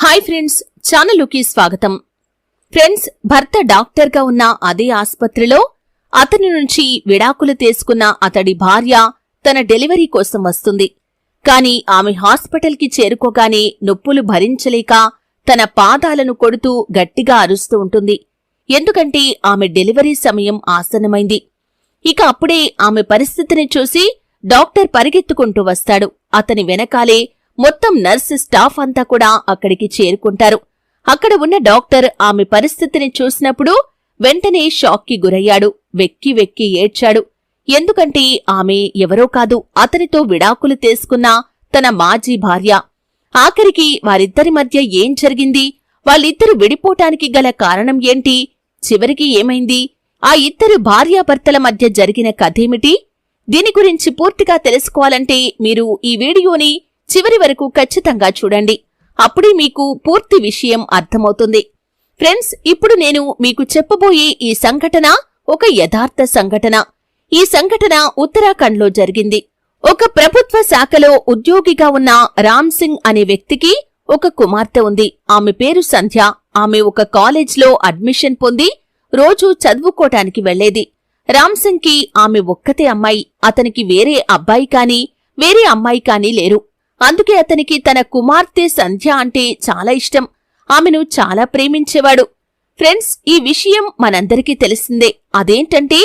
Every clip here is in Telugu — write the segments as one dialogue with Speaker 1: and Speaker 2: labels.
Speaker 1: హాయ్ ఫ్రెండ్స్, ఛానలుకి స్వాగతం. ఫ్రెండ్స్, భర్త డాక్టర్గా ఉన్న అదే ఆస్పత్రిలో అతని నుంచి విడాకులు తీసుకున్న అతడి భార్య తన డెలివరీ కోసం వస్తుంది. కాని ఆమె హాస్పిటల్కి చేరుకోగానే నొప్పులు భరించలేక తన పాదాలను కొడుతూ గట్టిగా అరుస్తూ ఉంటుంది. ఎందుకంటే ఆమె డెలివరీ సమయం ఆసన్నమైంది. ఇక అప్పుడే ఆమె పరిస్థితిని చూసి డాక్టర్ పరిగెత్తుకుంటూ వస్తాడు. అతని వెనకాలే మొత్తం నర్సు స్టాఫ్ అంతా కూడా అక్కడికి చేరుకుంటారు. అక్కడ ఉన్న డాక్టర్ ఆమె పరిస్థితిని చూసినప్పుడు వెంటనే షాక్కి గురయ్యాడు. వెక్కి వెక్కి ఏడ్చాడు. ఎందుకంటే ఆమె ఎవరో కాదు, అతనితో విడాకులు తీసుకున్న తన మాజీ భార్య. ఆఖరికి వారిద్దరి మధ్య ఏం జరిగింది, వాళ్ళిద్దరు విడిపోటానికి గల కారణం ఏంటి, చివరికి ఏమైంది, ఆ ఇద్దరు భార్యాభర్తల మధ్య జరిగిన కథేమిటి, దీని గురించి పూర్తిగా తెలుసుకోవాలంటే మీరు ఈ వీడియోని చివరి వరకు ఖచ్చితంగా చూడండి. అప్పుడే మీకు పూర్తి విషయం అర్థమవుతుంది. ఫ్రెండ్స్, ఇప్పుడు నేను మీకు చెప్పబోయే ఈ సంఘటన ఒక యథార్థ సంఘటన. ఈ సంఘటన ఉత్తరాఖండ్లో జరిగింది. ఒక ప్రభుత్వ శాఖలో ఉద్యోగిగా ఉన్న రామ్ సింగ్ అనే వ్యక్తికి ఒక కుమార్తె ఉంది. ఆమె పేరు సంధ్య. ఆమె ఒక కాలేజ్లో అడ్మిషన్ పొంది రోజూ చదువుకోటానికి వెళ్లేది. రామ్ సింగ్ కి ఆమె ఒక్కతే అమ్మాయి. అతనికి వేరే అబ్బాయి కాని వేరే అమ్మాయి కాని లేరు. అందుకే అతనికి తన కుమార్తె సంధ్య అంటే చాలా ఇష్టం. ఆమెను చాలా ప్రేమించేవాడు. ఫ్రెండ్స్, ఈ విషయం మనందరికీ తెలిసిందే. అదేంటంటే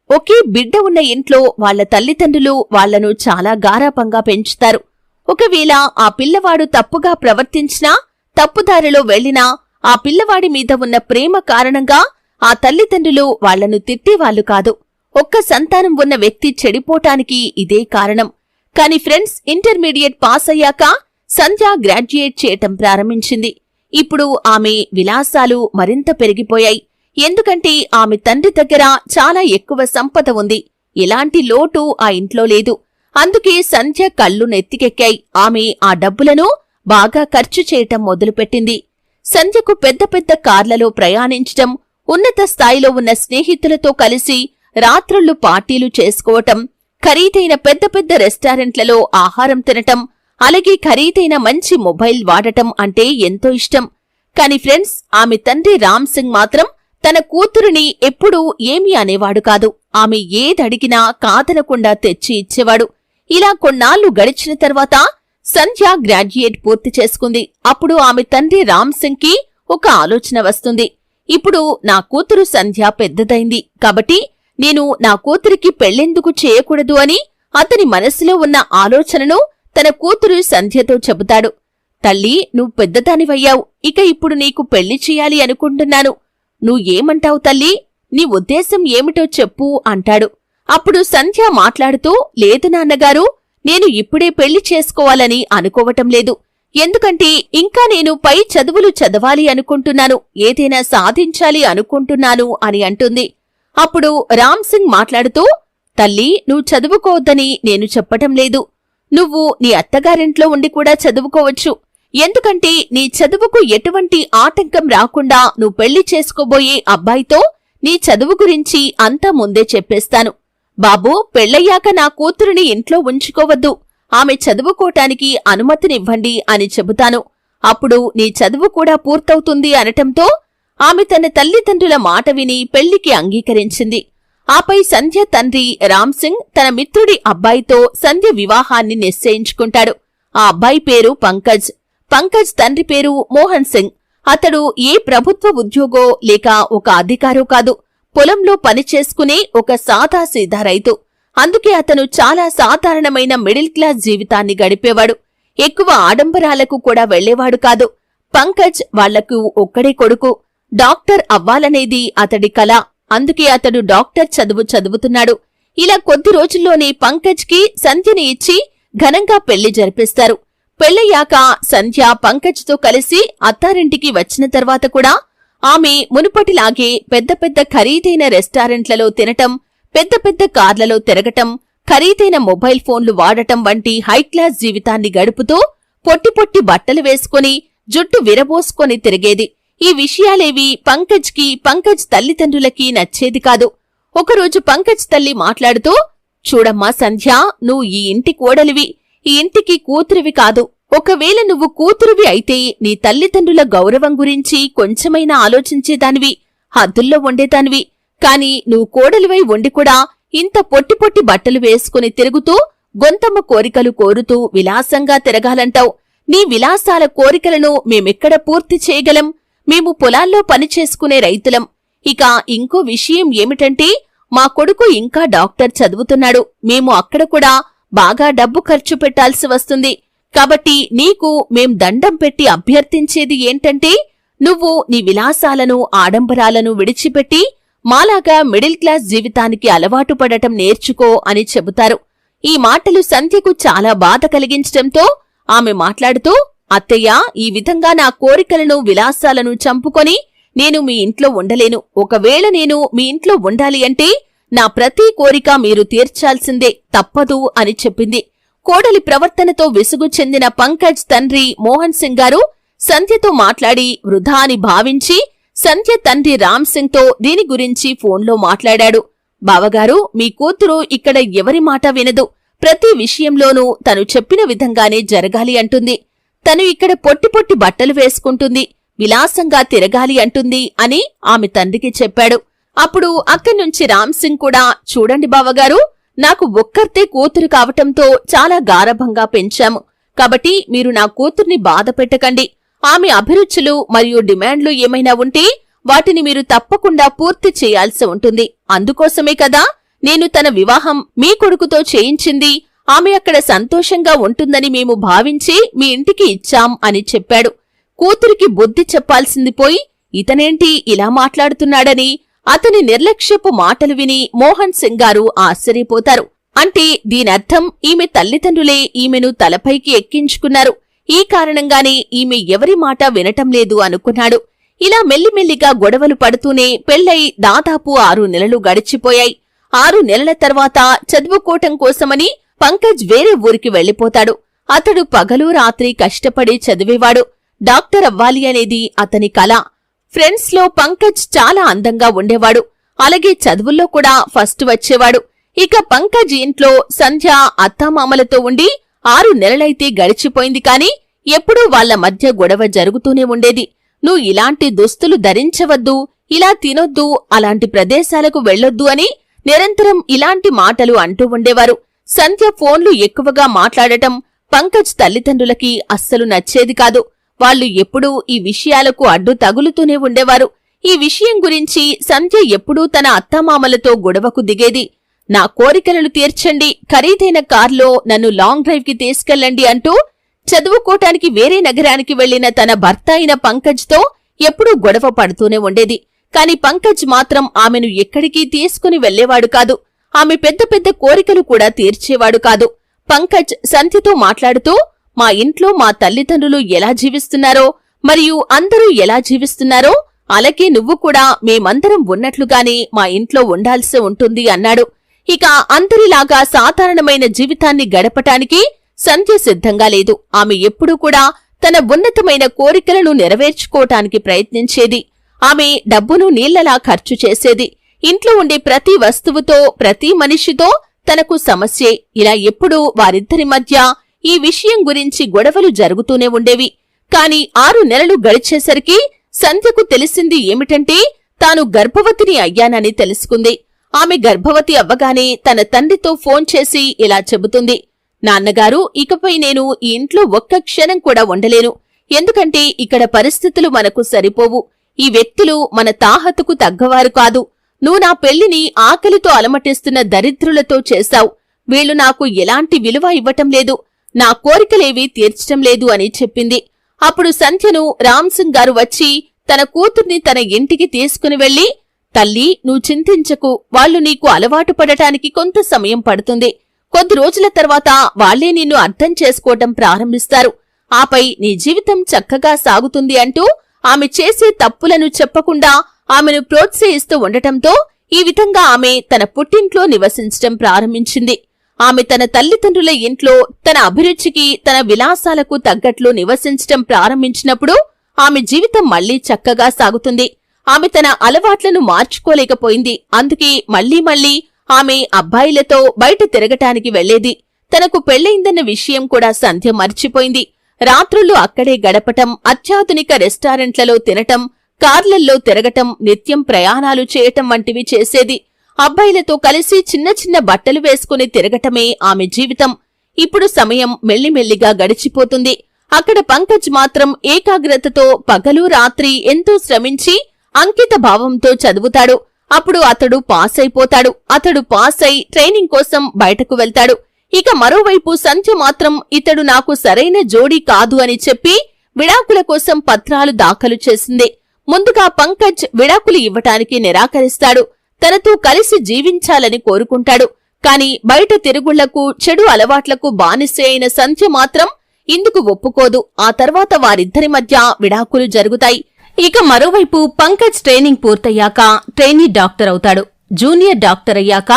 Speaker 1: ఒకే బిడ్డ ఉన్న ఇంట్లో వాళ్ల తల్లిదండ్రులు వాళ్లను చాలా గారాపంగా పెంచుతారు. ఒకవేళ ఆ పిల్లవాడు తప్పుగా ప్రవర్తించినా, తప్పుదారిలో వెళ్లినా ఆ పిల్లవాడి మీద ఉన్న ప్రేమ కారణంగా ఆ తల్లిదండ్రులు వాళ్లను తిట్టేవాళ్లు కాదు. ఒక్క సంతానం ఉన్న వ్యక్తి చెడిపోటానికి ఇదే కారణం. కాని ఫ్రెండ్స్, ఇంటర్మీడియట్ పాస్ అయ్యాక సంధ్య గ్రాడ్యుయేట్ చేయటం ప్రారంభించింది. ఇప్పుడు ఆమె విలాసాలు మరింత పెరిగిపోయాయి. ఎందుకంటే ఆమె తండ్రి దగ్గర చాలా ఎక్కువ సంపద ఉంది. ఎలాంటి లోటు ఆ ఇంట్లో లేదు. అందుకే సంధ్య కళ్ళు నెత్తికెక్కాయి. ఆమె ఆ డబ్బులను బాగా ఖర్చు చేయటం మొదలుపెట్టింది. సంధ్యకు పెద్ద పెద్ద కార్లలో ప్రయాణించటం, ఉన్నత స్థాయిలో ఉన్న స్నేహితులతో కలిసి రాత్రుళ్లు పార్టీలు చేసుకోవటం, ఖరీదైన పెద్ద పెద్ద రెస్టారెంట్లలో ఆహారం తినటం, అలాగే ఖరీదైన మంచి మొబైల్ వాడటం అంటే ఎంతో ఇష్టం. కాని ఫ్రెండ్స్, ఆమె తండ్రి రామ్ సింగ్ మాత్రం తన కూతురుని ఎప్పుడూ ఏమీ అనేవాడు కాదు. ఆమె ఏదడిగినా కాదనకుండా తెచ్చి ఇచ్చేవాడు. ఇలా కొన్నాళ్లు గడిచిన తర్వాత సంధ్య గ్రాడ్యుయేట్ పూర్తి చేసుకుంది. అప్పుడు ఆమె తండ్రి రామ్ సింగ్ కి ఒక ఆలోచన వస్తుంది. ఇప్పుడు నా కూతురు సంధ్య పెద్దదైంది కాబట్టి నేను నా కూతురికి పెళ్లెందుకు చేయకూడదు అని అతని మనసులో ఉన్న ఆలోచనను తన కూతురు సంధ్యతో చెబుతాడు. తల్లి, నువ్వు పెద్దదానివయ్యావు. ఇక ఇప్పుడు నీకు పెళ్లి చెయ్యాలి అనుకుంటున్నాను. నువ్వేమంటావు తల్లి? నీ ఉద్దేశం ఏమిటో చెప్పు అంటాడు. అప్పుడు సంధ్య మాట్లాడుతూ, లేదు నాన్నగారు, నేను ఇప్పుడే పెళ్లి చేసుకోవాలని అనుకోవటం లేదు. ఎందుకంటే ఇంకా నేను పై చదువులు చదవాలి అనుకుంటున్నాను, ఏదైనా సాధించాలి అనుకుంటున్నాను అని అంటుంది. అప్పుడు రామ్ సింగ్ మాట్లాడుతూ, తల్లి, నువ్వు చదువుకోవద్దని నేను చెప్పటం లేదు. నువ్వు నీ అత్తగారింట్లో ఉండి కూడా చదువుకోవచ్చు. ఎందుకంటే నీ చదువుకు ఎటువంటి ఆటంకం రాకుండా నువ్వు పెళ్లి చేసుకోబోయే అబ్బాయితో నీ చదువు గురించి అంతా ముందే చెప్పేస్తాను. బాబూ, పెళ్లయ్యాక నా కూతురుని ఇంట్లో ఉంచుకోవద్దు. ఆమె చదువుకోటానికి అనుమతినివ్వండి అని చెబుతాను. అప్పుడు నీ చదువు కూడా పూర్తవుతుంది అనటంతో ఆమె తన తల్లిదండ్రుల మాట విని పెళ్లికి అంగీకరించింది. ఆపై సంధ్య తండ్రి రామ్ సింగ్ తన మిత్రుడి అబ్బాయితో సంధ్య వివాహాన్ని నిశ్చయించుకుంటాడు. ఆ అబ్బాయి పేరు పంకజ్. పంకజ్ తండ్రి పేరు మోహన్ సింగ్. అతడు ఏ ప్రభుత్వ ఉద్యోగో లేక ఒక అధికారో కాదు. పొలంలో పనిచేసుకునే ఒక సాదాసీదా రైతు. అందుకే అతను చాలా సాధారణమైన మిడిల్ క్లాస్ జీవితాన్ని గడిపేవాడు. ఎక్కువ ఆడంబరాలకు కూడా వెళ్లేవాడు కాదు. పంకజ్ వాళ్లకు ఒక్కడే కొడుకు. డాక్టర్ అవ్వాలనేది అతడి కల. అందుకే అతడు డాక్టర్ చదువు చదువుతున్నాడు. ఇలా కొద్ది రోజుల్లోనే పంకజ్ కి సంధ్యని ఇచ్చి ఘనంగా పెళ్లి జరిపిస్తారు. పెళ్లయ్యాక సంధ్య పంకజ్ తో కలిసి అత్తారింటికి వచ్చిన తర్వాత కూడా ఆమె మునుపటిలాగే పెద్ద పెద్ద ఖరీదైన రెస్టారెంట్లలో తినటం, పెద్ద పెద్ద కార్లలో తిరగటం, ఖరీదైన మొబైల్ ఫోన్లు వాడటం వంటి హైక్లాస్ జీవితాన్ని గడుపుతూ పొట్టి పొట్టి బట్టలు వేసుకుని జుట్టు విరబోసుకొని తిరిగేది. ఈ విషయాలేవి పంకజ్ తల్లిదండ్రులకి నచ్చేది కాదు. ఒకరోజు పంకజ్ తల్లి మాట్లాడుతూ, చూడమ్మా సంధ్య, నువ్వు ఈ ఇంటి కోడలివి, ఈ ఇంటికి కూతురివి కాదు. ఒకవేళ నువ్వు కూతురువి అయితే నీ తల్లిదండ్రుల గౌరవం గురించి కొంచెమైనా ఆలోచించేదానివి, హద్దుల్లో ఉండేదానివి. కాని నువ్వు కోడలివై ఉండి కూడా ఇంత పొట్టి పొట్టి బట్టలు వేసుకుని తిరుగుతూ గొంతమ్మ కోరికలు కోరుతూ విలాసంగా తిరగాలంటావు. నీ విలాసాల కోరికలను మేమెక్కడ పూర్తి చేయగలం? మేము పొలాల్లో పనిచేసుకునే రైతులం. ఇక ఇంకో విషయం ఏమిటంటే, మా కొడుకు ఇంకా డాక్టర్ చదువుతున్నాడు. మేము అక్కడ కూడా బాగా డబ్బు ఖర్చు పెట్టాల్సి వస్తుంది. కాబట్టి నీకు మేం దండం పెట్టి అభ్యర్థించేది ఏంటంటే, నువ్వు నీ విలాసాలను ఆడంబరాలను విడిచిపెట్టి మాలాగా మిడిల్ క్లాస్ జీవితానికి అలవాటు పడటం నేర్చుకో అని చెబుతారు. ఈ మాటలు సంధ్యకు చాలా బాధ కలిగించటంతో ఆమె మాట్లాడుతూ, అత్తయ్య, ఈ విధంగా నా కోరికలను విలాసాలను చంపుకొని నేను మీ ఇంట్లో ఉండలేను. ఒకవేళ నేను మీ ఇంట్లో ఉండాలి అంటే నా ప్రతి కోరిక మీరు తీర్చాల్సిందే, తప్పదు అని చెప్పింది. కోడలి ప్రవర్తనతో విసుగు చెందిన పంకజ్ తండ్రి మోహన్ సింగ్ గారు సంధ్యతో మాట్లాడి వృధా అని భావించి సంధ్య తండ్రి రామ్ సింగ్ తో దీని గురించి ఫోన్లో మాట్లాడాడు. బావగారు, మీ కూతురు ఇక్కడ ఎవరి మాట వినదు. ప్రతి విషయంలోనూ తను చెప్పిన విధంగానే జరగాలి అంటుంది. తను ఇక్కడ పొట్టి పొట్టి బట్టలు వేసుకుంటుంది, విలాసంగా తిరగాలి అంటుంది అని ఆమె తండ్రికి చెప్పాడు. అప్పుడు అక్కడ్నుంచి రామ్ సింగ్ కూడా, చూడండి బావగారు, నాకు ఒక్కర్తే కూతురు కావటంతో చాలా గారభంగా పెంచాము. కాబట్టి మీరు నా కూతుర్ని బాధ పెట్టకండి. ఆమె అభిరుచులు మరియు డిమాండ్లు ఏమైనా ఉంటే వాటిని మీరు తప్పకుండా పూర్తి చేయాల్సి ఉంటుంది. అందుకోసమే కదా నేను తన వివాహం మీ కొడుకుతో చేయించింది. ఆమె అక్కడ సంతోషంగా ఉంటుందని మేము భావించి మీ ఇంటికి ఇచ్చాం అని చెప్పాడు. కూతురికి బుద్ధి చెప్పాల్సింది పోయి ఇతనేంటి ఇలా మాట్లాడుతున్నాడని అతని నిర్లక్ష్యపు మాటలు విని మోహన్ సింగ్ గారు ఆశ్చర్యపోతారు. అంటే దీనర్థం ఈమె తల్లిదండ్రులే ఈమెను తలపైకి ఎక్కించుకున్నారు. ఈ కారణంగానే ఈమె ఎవరి మాట వినటం లేదు అనుకున్నాడు. ఇలా మెల్లిమెల్లిగా గొడవలు పడుతూనే పెళ్లై దాదాపు 6 నెలలు గడిచిపోయాయి. 6 నెలల తర్వాత చదువుకోవటం కోసమని పంకజ్ వేరే ఊరికి వెళ్లిపోతాడు. అతడు పగలు రాత్రి కష్టపడి చదివేవాడు. డాక్టర్ అవ్వాలి అనేది అతని కల. ఫ్రెండ్స్ లో పంకజ్ చాలా అందంగా ఉండేవాడు. అలాగే చదువుల్లో కూడా ఫస్ట్ వచ్చేవాడు. ఇక పంకజ్ ఇంట్లో సంధ్య అత్తామామలతో ఉండి 6 నెలలైతే గడిచిపోయింది. కాని ఎప్పుడూ వాళ్ల మధ్య గొడవ జరుగుతూనే ఉండేది. నువ్వు ఇలాంటి దుస్తులు ధరించవద్దు, ఇలా తినొద్దు, అలాంటి ప్రదేశాలకు వెళ్లొద్దు అని నిరంతరం ఇలాంటి మాటలు అంటూ ఉండేవారు. సంధ్య ఫోన్లు ఎక్కువగా మాట్లాడటం పంకజ్ తల్లిదండ్రులకి అస్సలు నచ్చేది కాదు. వాళ్లు ఎప్పుడూ ఈ విషయాలకు అడ్డు తగులుతూనే ఉండేవారు. ఈ విషయం గురించి సంధ్య ఎప్పుడూ తన అత్తామామలతో గొడవకు దిగేది. నా కోరికలను తీర్చండి, ఖరీదైన కార్లో నన్ను లాంగ్ డ్రైవ్ కి తీసుకెళ్లండి అంటూ చదువుకోటానికి వేరే నగరానికి వెళ్లిన తన భర్త అయిన పంకజ్ తో ఎప్పుడూ గొడవ పడుతూనే ఉండేది. కాని పంకజ్ మాత్రం ఆమెను ఎక్కడికి తీసుకుని వెళ్లేవాడు కాదు. ఆమె పెద్ద పెద్ద కోరికలు కూడా తీర్చేవాడు కాదు. పంకజ్ సంధ్యతో మాట్లాడుతూ, మా ఇంట్లో మా తల్లిదండ్రులు ఎలా జీవిస్తున్నారో మరియు అందరూ ఎలా జీవిస్తున్నారో అలాగే నువ్వు కూడా మేమందరం ఉన్నట్లుగానే మా ఇంట్లో ఉండాల్సి ఉంటుంది అన్నాడు. ఇక అందరిలాగా సాధారణమైన జీవితాన్ని గడపటానికి సంధ్య సిద్ధంగా లేదు. ఆమె ఎప్పుడూ కూడా తన ఉన్నతమైన కోరికలను నెరవేర్చుకోవటానికి ప్రయత్నించేది. ఆమె డబ్బును నీళ్లలా ఖర్చు చేసేది. ఇంట్లో ఉండే ప్రతి వస్తువుతో, ప్రతి మనిషితో తనకు సమస్యే. ఇలా ఎప్పుడూ వారిద్దరి మధ్య ఈ విషయం గురించి గొడవలు జరుగుతూనే ఉండేవి. కాని 6 నెలలు గడిచేసరికి సంధ్యకు తెలిసింది ఏమిటంటే, తాను గర్భవతిని అయ్యానని తెలుసుకుంది. ఆమె గర్భవతి అవ్వగానే తన తండ్రితో ఫోన్ చేసి ఇలా చెబుతుంది, నాన్నగారు, ఇకపై నేను ఈ ఇంట్లో ఒక్క క్షణం కూడా ఉండలేను. ఎందుకంటే ఇక్కడ పరిస్థితులు మనకు సరిపోవు. ఈ వ్యక్తులు మన తాహతుకు తగ్గవారు కాదు. నువ్వు నా పెళ్లిని ఆకలితో అలమటిస్తున్న దరిద్రులతో చేశావు. వీళ్లు నాకు ఎలాంటి విలువ ఇవ్వటం లేదు, నా కోరికలేవీ తీర్చటం లేదు అని చెప్పింది. అప్పుడు సంధ్యను రామ్ సింగ్ గారు వచ్చి తన కూతుర్ని తన ఇంటికి తీసుకుని వెళ్లి, తల్లి, నువ్వు చింతించకు, వాళ్లు నీకు అలవాటు పడటానికి కొంత సమయం పడుతుంది. కొద్ది రోజుల తర్వాత వాళ్లే నిన్ను అర్థం చేసుకోవటం ప్రారంభిస్తారు. ఆపై నీ జీవితం చక్కగా సాగుతుంది అంటూ ఆమె చేసే తప్పులను చెప్పకుండా ఆమెను ప్రోత్సహిస్తూ ఉండటంతో ఈ విధంగా ఆమె తన పుట్టింట్లో నివసించటం ప్రారంభించింది. ఆమె తన తల్లిదండ్రుల ఇంట్లో తన అభిరుచికి, తన విలాసాలకు తగ్గట్లు నివసించటం ప్రారంభించినప్పుడు ఆమె జీవితం మళ్లీ చక్కగా సాగుతుంది. ఆమె తన అలవాట్లను మార్చుకోలేకపోయింది. అందుకే మళ్లీ ఆమె అబ్బాయిలతో బయట తిరగటానికి వెళ్లేది. తనకు పెళ్లయిందన్న విషయం కూడా సంధ్య మర్చిపోయింది. రాత్రులు అక్కడే గడపటం, అత్యాధునిక రెస్టారెంట్లలో తినటం, కార్లల్లో తిరగటం, నిత్యం ప్రయాణాలు చేయటం వంటివి చేసేది. అబ్బాయిలతో కలిసి చిన్న చిన్న బట్టలు వేసుకుని తిరగటమే ఆమె జీవితం. ఇప్పుడు సమయం మెల్లిమెల్లిగా గడిచిపోతుంది. అక్కడ పంకజ్ మాత్రం ఏకాగ్రతతో పగలు రాత్రి ఎంతో శ్రమించి అంకిత భావంతో చదువుతాడు. అప్పుడు అతడు పాస్ అయిపోతాడు. అతడు పాస్ అయి ట్రైనింగ్ కోసం బయటకు వెళ్తాడు. ఇక మరోవైపు సంధ్య మాత్రం ఇతడు నాకు సరైన జోడీ కాదు అని చెప్పి విడాకుల కోసం పత్రాలు దాఖలు చేసింది. ముందుగా పంకజ్ విడాకులు ఇవ్వటానికి నిరాకరిస్తాడు. తనతో కలిసి జీవించాలని కోరుకుంటాడు. కాని బయట తిరుగుళ్లకు, చెడు అలవాట్లకు బానిసే అయిన సంధ్య మాత్రం ఇందుకు ఒప్పుకోదు. ఆ తర్వాత వారిద్దరి మధ్య విడాకులు జరుగుతాయి. ఇక మరోవైపు పంకజ్ ట్రైనింగ్ పూర్తయ్యాక ట్రైనీ డాక్టర్ అవుతాడు. జూనియర్ డాక్టర్ అయ్యాక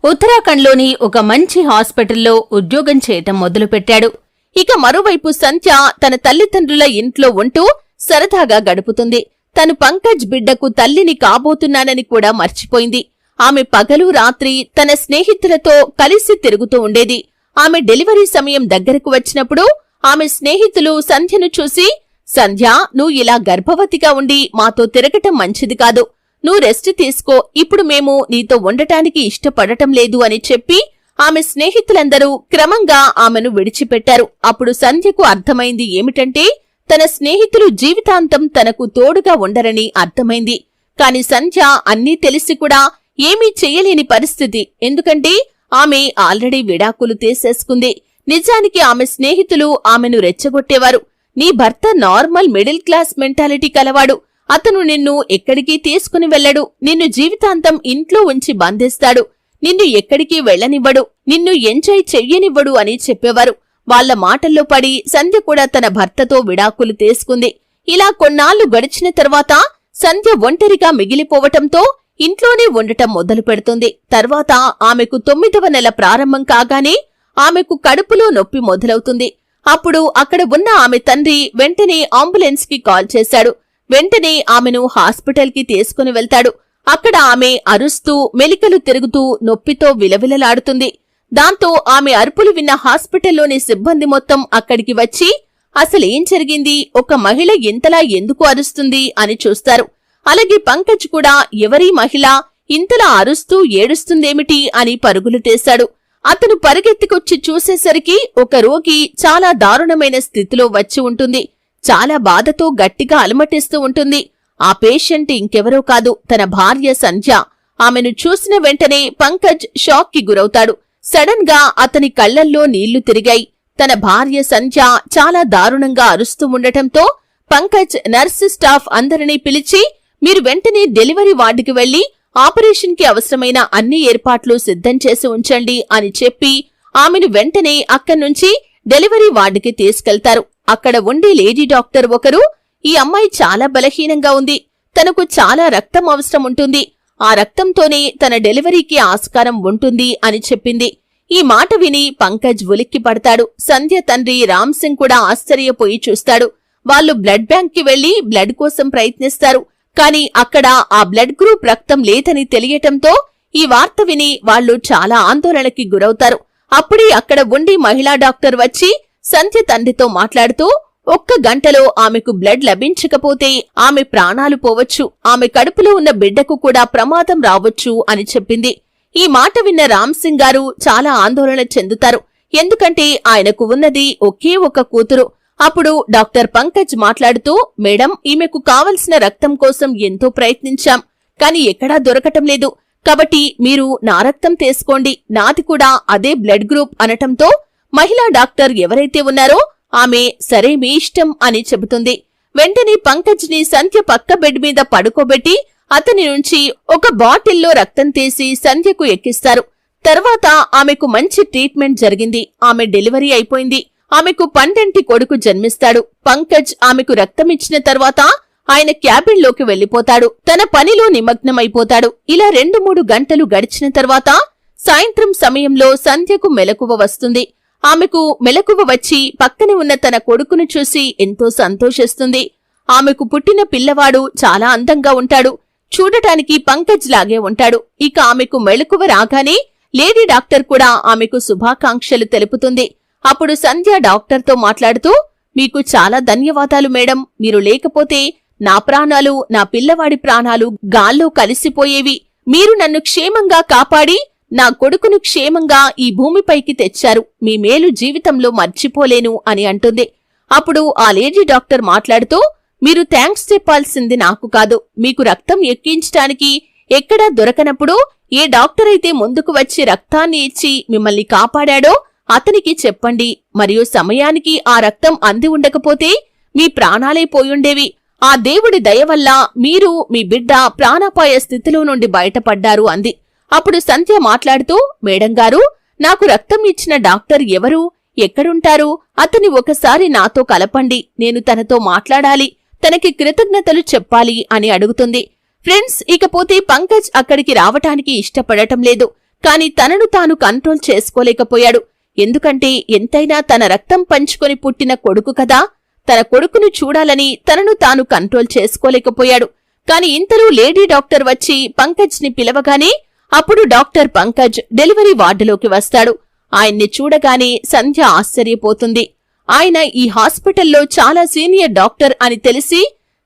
Speaker 1: ఉత్తరాఖండ్లోని ఒక మంచి హాస్పిటల్లో ఉద్యోగం చేయటం మొదలుపెట్టాడు. ఇక మరోవైపు సంధ్య తన తల్లిదండ్రుల ఇంట్లో ఉంటూ సరదాగా గడుపుతుంది. తను పంకజ్ బిడ్డకు తల్లిని కాబోతున్నానని కూడా మర్చిపోయింది. ఆమె పగలు రాత్రి తన స్నేహితులతో కలిసి తిరుగుతూ ఉండేది. ఆమె డెలివరీ సమయం దగ్గరకు వచ్చినప్పుడు ఆమె స్నేహితులు సంధ్యను చూసి, సంధ్య, నువ్వు ఇలా గర్భవతిగా ఉండి మాతో తిరగటం మంచిది కాదు. నువ్వు రెస్ట్ తీసుకో. ఇప్పుడు మేము నీతో ఉండటానికి ఇష్టపడటం లేదు అని చెప్పి ఆమె స్నేహితులందరూ క్రమంగా ఆమెను విడిచిపెట్టారు. అప్పుడు సంధ్యకు అర్థమైంది ఏమిటంటే తన స్నేహితులు జీవితాంతం తనకు తోడుగా ఉండరని అర్థమైంది. కాని సంధ్య అన్నీ తెలిసి కూడా ఏమీ చెయ్యలేని పరిస్థితి. ఎందుకంటే ఆమె ఆల్రెడీ విడాకులు తీసేసుకుంది. నిజానికి ఆమె స్నేహితులు ఆమెను రెచ్చగొట్టేవారు. నీ భర్త నార్మల్ మిడిల్ క్లాస్ మెంటాలిటీ కలవాడు. అతను నిన్ను ఎక్కడికి తీసుకుని వెళ్లడు. నిన్ను జీవితాంతం ఇంట్లో ఉంచి బంధిస్తాడు. నిన్ను ఎక్కడికి వెళ్లనివ్వడు. నిన్ను ఎంజాయ్ చెయ్యనివ్వడు అని చెప్పేవారు. వాళ్ల మాటల్లో పడి సంధ్య కూడా తన భర్తతో విడాకులు తీసుకుంది. ఇలా కొన్నాళ్లు గడిచిన తర్వాత సంధ్య ఒంటరిగా మిగిలిపోవటంతో ఇంట్లోనే ఉండటం మొదలు పెడుతుంది. తర్వాత ఆమెకు 9వ నెల ప్రారంభం కాగానే ఆమెకు కడుపులో నొప్పి మొదలవుతుంది. అప్పుడు అక్కడ ఉన్న ఆమె తండ్రి వెంటనే అంబులెన్స్ కి కాల్ చేశాడు. వెంటనే ఆమెను హాస్పిటల్ కి తీసుకుని వెళ్తాడు. అక్కడ ఆమె అరుస్తూ మెలికలు తిరుగుతూ నొప్పితో విలవిలలాడుతుంది. దాంతో ఆమె అరుపులు విన్న హాస్పిటల్లోని సిబ్బంది మొత్తం అక్కడికి వచ్చి అసలేం జరిగింది, ఒక మహిళ ఇంతలా ఎందుకు అరుస్తుంది అని చూస్తారు. అలాగే పంకజ్ కూడా ఎవరీ మహిళ ఇంతలా అరుస్తూ ఏడుస్తుందేమిటి అని పరుగులు తీశాడు. అతను పరిగెత్తికొచ్చి చూసేసరికి ఒక రోగి చాలా దారుణమైన స్థితిలో వచ్చి ఉంటుంది. చాలా బాధతో గట్టిగా అలమటిస్తూ ఉంటుంది. ఆ పేషెంట్ ఇంకెవరో కాదు, తన భార్య సంధ్య. ఆమెను చూసిన వెంటనే పంకజ్ షాక్ కి గురవుతాడు. సడన్ గా అతని కళ్లల్లో నీళ్లు తిరిగాయి. తన భార్య సంధ్య చాలా దారుణంగా అరుస్తూ ఉండటంతో పంకజ్ నర్సు స్టాఫ్ అందరినీ పిలిచి, మీరు వెంటనే డెలివరీ వార్డుకి వెళ్లి ఆపరేషన్ కి అవసరమైన అన్ని ఏర్పాట్లు సిద్ధం చేసి ఉంచండి అని చెప్పి ఆమెను వెంటనే అక్కడ్నుంచి డెలివరీ వార్డుకి తీసుకెళ్తారు. అక్కడ ఉండే లేడీ డాక్టర్ ఒకరు, ఈ అమ్మాయి చాలా బలహీనంగా ఉంది. తనకు చాలా రక్తం అవసరం ఉంటుంది. ఆ రక్తంతోనే తన డెలివరీకి ఆస్కారం ఉంటుంది అని చెప్పింది. ఈ మాట విని పంకజ్ ఉలిక్కి పడతాడు. సంధ్య తండ్రి రామ్ సింగ్ కూడా ఆశ్చర్యపోయి చూస్తాడు. వాళ్ళు బ్లడ్ బ్యాంక్ కి వెళ్లి బ్లడ్ కోసం ప్రయత్నిస్తారు. కాని అక్కడ ఆ బ్లడ్ గ్రూప్ రక్తం లేదని తెలియటంతో ఈ వార్త విని వాళ్లు చాలా ఆందోళనకి గురవుతారు. అప్పుడే అక్కడ ఉండి మహిళా డాక్టర్ వచ్చి సంధ్య తండ్రితో మాట్లాడుతూ, ఒక్క గంటలో ఆమెకు బ్లడ్ లభించకపోతే ఆమె ప్రాణాలు పోవచ్చు. ఆమె కడుపులో ఉన్న బిడ్డకు కూడా ప్రమాదం రావచ్చు అని చెప్పింది. ఈ మాట విన్న రామ్ సింగ్ గారు చాలా ఆందోళన చెందుతారు. ఎందుకంటే ఆయనకు ఉన్నది ఒకే ఒక కూతురు. అప్పుడు డాక్టర్ పంకజ్ మాట్లాడుతూ, మేడం, ఈమెకు కావలసిన రక్తం కోసం ఎంతో ప్రయత్నించాం. కాని ఎక్కడా దొరకటం లేదు. కాబట్టి మీరు నా రక్తం తీసుకోండి, నాది కూడా అదే బ్లడ్ గ్రూప్ అనటంతో మహిళా డాక్టర్ ఎవరైతే ఉన్నారో ఆమె సరే మీ ఇష్టం అని చెబుతుంది. వెంటనే పంకజ్ ని సంధ్య పక్క బెడ్ మీద పడుకోబెట్టి అతని నుంచి ఒక బాటిల్లో రక్తం తీసి సంధ్యకు ఎక్కిస్తారు. తర్వాత ఆమెకు మంచి ట్రీట్మెంట్ జరిగింది. ఆమె డెలివరీ అయిపోయింది. ఆమెకు పండంటి కొడుకు జన్మిస్తాడు. పంకజ్ ఆమెకు రక్తమిచ్చిన తర్వాత ఆయన క్యాబిన్లోకి వెళ్లిపోతాడు. తన పనిలో నిమగ్నమైపోతాడు. ఇలా 2-3 గంటలు గడిచిన తర్వాత సాయంత్రం సమయంలో సంధ్యకు మెలకువ వస్తుంది. ఆమెకు మెలకువ వచ్చి పక్కనే ఉన్న తన కొడుకును చూసి ఎంతో సంతోషిస్తుంది. ఆమెకు పుట్టిన పిల్లవాడు చాలా అందంగా ఉంటాడు. చూడటానికి పంకజ్ లాగే ఉంటాడు. ఇక ఆమెకు మెలకువ రాగానే లేడీ డాక్టర్ కూడా ఆమెకు శుభాకాంక్షలు తెలుపుతుంది. అప్పుడు సంధ్య డాక్టర్తో మాట్లాడుతూ, మీకు చాలా ధన్యవాదాలు మేడం. మీరు లేకపోతే నా ప్రాణాలు, నా పిల్లవాడి ప్రాణాలు గాల్లో కలిసిపోయేవి. మీరు నన్ను క్షేమంగా కాపాడి నా కొడుకును క్షేమంగా ఈ భూమిపైకి తెచ్చారు. మీ మేలు జీవితంలో మర్చిపోలేను అని అంటుంది. అప్పుడు ఆ లేడీ డాక్టర్ మాట్లాడుతూ, మీరు థ్యాంక్స్ చెప్పాల్సింది నాకు కాదు. మీకు రక్తం ఎక్కించటానికి ఎక్కడా దొరకనప్పుడు ఏ డాక్టర్ అయితే ముందుకు వచ్చి రక్తాన్ని ఇచ్చి మిమ్మల్ని కాపాడాడో అతనికి చెప్పండి. మరియు సమయానికి ఆ రక్తం అంది ఉండకపోతే మీ ప్రాణాలే పోయుండేవి. ఆ దేవుడి దయ వల్ల మీరు, మీ బిడ్డ ప్రాణాపాయ స్థితిలో నుండి బయటపడ్డారు అంది. అప్పుడు సంధ్య మాట్లాడుతూ, మేడం గారు, నాకు రక్తం ఇచ్చిన డాక్టర్ ఎవరు, ఎక్కడుంటారు? అతని ఒకసారి నాతో కలపండి. నేను తనతో మాట్లాడాలి, తనకి కృతజ్ఞతలు చెప్పాలి అని అడుగుతుంది. ఫ్రెండ్స్, ఇకపోతే పంకజ్ అక్కడికి రావటానికి ఇష్టపడటం లేదు. కాని తనను తాను కంట్రోల్ చేసుకోలేకపోయాడు. ఎందుకంటే ఎంతైనా తన రక్తం పంచుకొని పుట్టిన కొడుకు కదా. తన కొడుకును చూడాలని తనను తాను కంట్రోల్ చేసుకోలేకపోయాడు. కాని ఇంతలో లేడీ డాక్టర్ వచ్చి పంకజ్ ని పిలవగానే అప్పుడు డాక్టర్ పంకజ్ డెలివరీ వార్డులోకి వస్తాడు. ఆయన్ని చూడగానే సంధ్య ఆశ్చర్యపోతుంది. ఆయన ఈ హాస్పిటల్లో చాలా సీనియర్ డాక్టర్ అని తెలిసి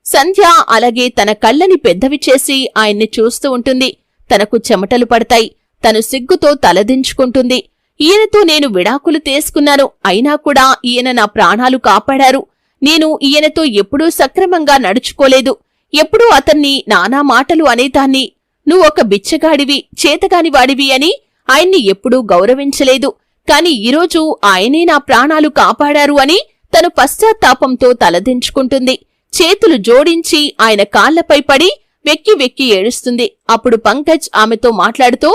Speaker 1: సంధ్య అలాగే తన కళ్ళని పెద్దవి చేసి ఆయన్ని చూస్తూ ఉంటుంది. తనకు చెమటలు పడతాయి. తను సిగ్గుతో తలదించుకుంటుంది. ఈయనతో నేను విడాకులు తీసుకున్నాను, అయినా కూడా ఈయన నా ప్రాణాలు కాపాడారు. నేను ఈయనతో ఎప్పుడూ సక్రమంగా నడుచుకోలేదు. ఎప్పుడూ అతన్ని నానా మాటలు అనేదాన్ని. నువ్వొక బిచ్చగాడివి, చేతగానివాడివి అని ఆయన్ని ఎప్పుడూ గౌరవించలేదు. కాని ఈరోజు ఆయనే నా ప్రాణాలు కాపాడారు అని తను పశ్చాత్తాపంతో తలదించుకుంటుంది. చేతులు జోడించి ఆయన కాళ్లపై పడి వెక్కి వెక్కి ఏడుస్తుంది. అప్పుడు పంకజ్ ఆమెతో మాట్లాడుతూ,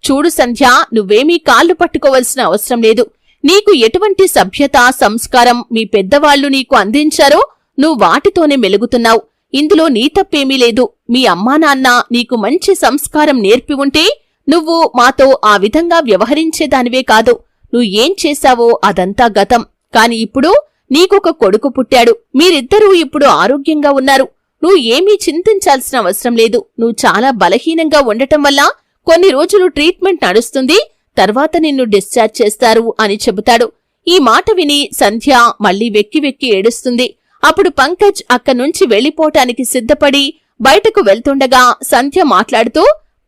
Speaker 1: చూడు సంధ్య, నువ్వేమీ కాళ్లు పట్టుకోవలసిన అవసరం లేదు. నీకు ఎటువంటి సభ్యత, సంస్కారం మీ పెద్దవాళ్లు నీకు అందించారో నువ్వు వాటితోనే మెలుగుతున్నావు. ఇందులో నీ తప్పేమీ లేదు. మీ అమ్మా నాన్న నీకు మంచి సంస్కారం నేర్పి ఉంటే నువ్వు మాతో ఆ విధంగా వ్యవహరించేదానివే కాదు. నువ్వు ఏం చేశావో అదంతా గతం. కాని ఇప్పుడు నీకొక కొడుకు పుట్టాడు. మీరిద్దరూ ఇప్పుడు ఆరోగ్యంగా ఉన్నారు. నువ్వు ఏమీ చింతించాల్సిన అవసరం లేదు. నువ్వు చాలా బలహీనంగా ఉండటం వల్ల కొన్ని రోజులు ట్రీట్మెంట్ నడుస్తుంది, తర్వాత నిన్ను డిశ్చార్జ్ చేస్తారు అని చెబుతాడు. ఈ మాట విని సంధ్య మళ్లీ వెక్కి వెక్కి ఏడుస్తుంది. అప్పుడు పంకజ్ అక్కడ్నుంచి వెళ్లిపోటానికి సిద్ధపడి బయటకు వెళ్తుండగా సంధ్య మాట్లాడుతూ,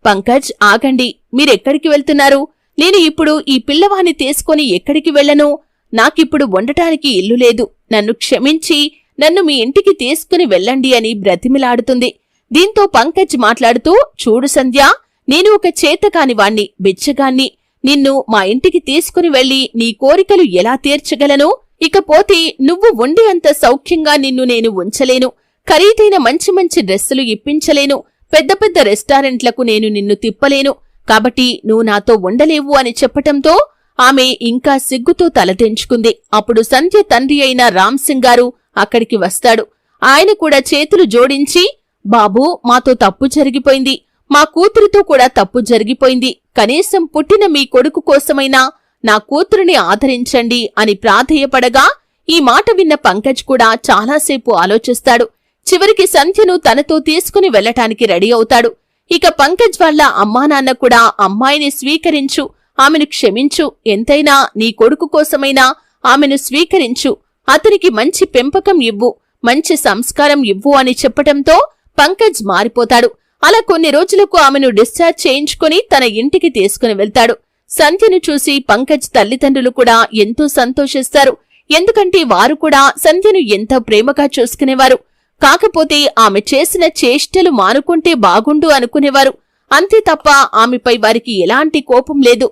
Speaker 1: పంకజ్ ఆగండి, మీరెక్కడికి వెళ్తున్నారు? నేను ఇప్పుడు ఈ పిల్లవాణ్ణి తీసుకొని ఎక్కడికి వెళ్లను? నాకిప్పుడు ఉండటానికి ఇల్లు లేదు. నన్ను క్షమించి నన్ను మీ ఇంటికి తీసుకుని వెళ్ళండి అని బ్రతిమిలాడుతుంది. దీంతో పంకజ్ మాట్లాడుతూ, చూడు సంధ్య, నేను ఒక చేతకానివాణ్ణి, బిచ్చగాన్ని. నిన్ను మా ఇంటికి తీసుకుని వెళ్లి నీ కోరికలు ఎలా తీర్చగలను? ఇకపోతే నువ్వు ఉండి అంత సౌఖ్యంగా నిన్ను నేను ఉంచలేను. ఖరీదైన మంచి మంచి డ్రెస్సులు ఇప్పించలేను. పెద్ద పెద్ద రెస్టారెంట్లకు నేను నిన్ను తిప్పలేను. కాబట్టి నువ్వు నాతో ఉండలేవు అని చెప్పటంతో ఆమె ఇంకా సిగ్గుతో తలదించుకుంది. అప్పుడు సంధ్య తండ్రి అయిన రామ్ సింగ్ గారు అక్కడికి వస్తాడు. ఆయన కూడా చేతులు జోడించి, బాబూ, మాతో తప్పు జరిగిపోయింది. మా కూతురితో కూడా తప్పు జరిగిపోయింది. కనీసం పుట్టిన మీ కొడుకు కోసమైనా నా కూతురిని ఆదరించండి అని ప్రాధేయపడగా ఈ మాట విన్న పంకజ్ కూడా చాలాసేపు ఆలోచిస్తాడు. చివరికి సంధ్యను తనతో తీసుకుని వెళ్లటానికి రెడీ అవుతాడు. ఇక పంకజ్ వాళ్ళ అమ్మానాన్న కూడా అమ్మాయిని స్వీకరించు, ఆమెను క్షమించు, ఎంతైనా నీ కొడుకు కోసమైనా ఆమెను స్వీకరించు, అతనికి మంచి పెంపకం ఇవ్వు, మంచి సంస్కారం ఇవ్వు అని చెప్పటంతో పంకజ్ మారిపోతాడు. అలా కొన్ని రోజులకు ఆమెను డిశ్చార్జ్ చేయించుకుని తన ఇంటికి తీసుకుని వెళ్తాడు. సంధ్యను చూసి పంకజ్ తల్లిదండ్రులు కూడా ఎంతో సంతోషిస్తారు. ఎందుకంటే వారు కూడా సంధ్యను ఎంతో ప్రేమగా చూసుకునేవారు. కాకపోతే ఆమె చేసిన చేష్టలు మానుకుంటే బాగుండు అనుకునేవారు. అంతే తప్ప ఆమెపై వారికి ఎలాంటి కోపం లేదు.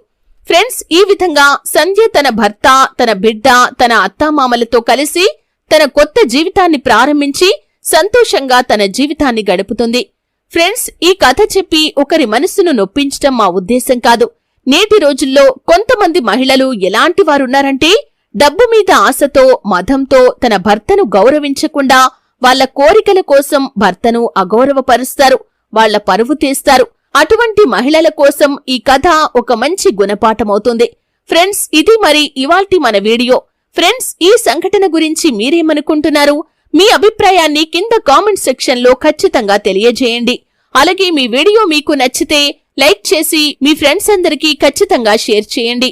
Speaker 1: ఫ్రెండ్స్, ఈ విధంగా సంధ్య తన భర్త, తన బిడ్డ, తన అత్తామామలతో కలిసి తన కొత్త జీవితాన్ని ప్రారంభించి సంతోషంగా తన జీవితాన్ని గడుపుతుంది. ఫ్రెండ్స్, ఈ కథ చెప్పి ఒకరి మనసును నొప్పించటం మా ఉద్దేశం కాదు. నేటి రోజుల్లో కొంతమంది మహిళలు ఎలాంటి వారున్నారంటే డబ్బు మీద ఆశతో, మదంతో తన భర్తను గౌరవించకుండా వాళ్ల కోరికల కోసం భర్తను అగౌరవపరుస్తారు, వాళ్ల పరువు తీస్తారు. అటువంటి మహిళల కోసం ఈ కథ ఒక మంచి గుణపాఠమవుతుంది. ఫ్రెండ్స్, ఇది మరి ఇవాల్టి మన వీడియో. ఫ్రెండ్స్, ఈ సంఘటన గురించి మీరేమనుకుంటున్నారు? మీ అభిప్రాయాన్ని కింద కామెంట్ సెక్షన్లో ఖచ్చితంగా తెలియజేయండి. అలాగే మీ వీడియో మీకు నచ్చితే లైక్ చేసి మీ ఫ్రెండ్స్ అందరికీ ఖచ్చితంగా షేర్ చేయండి.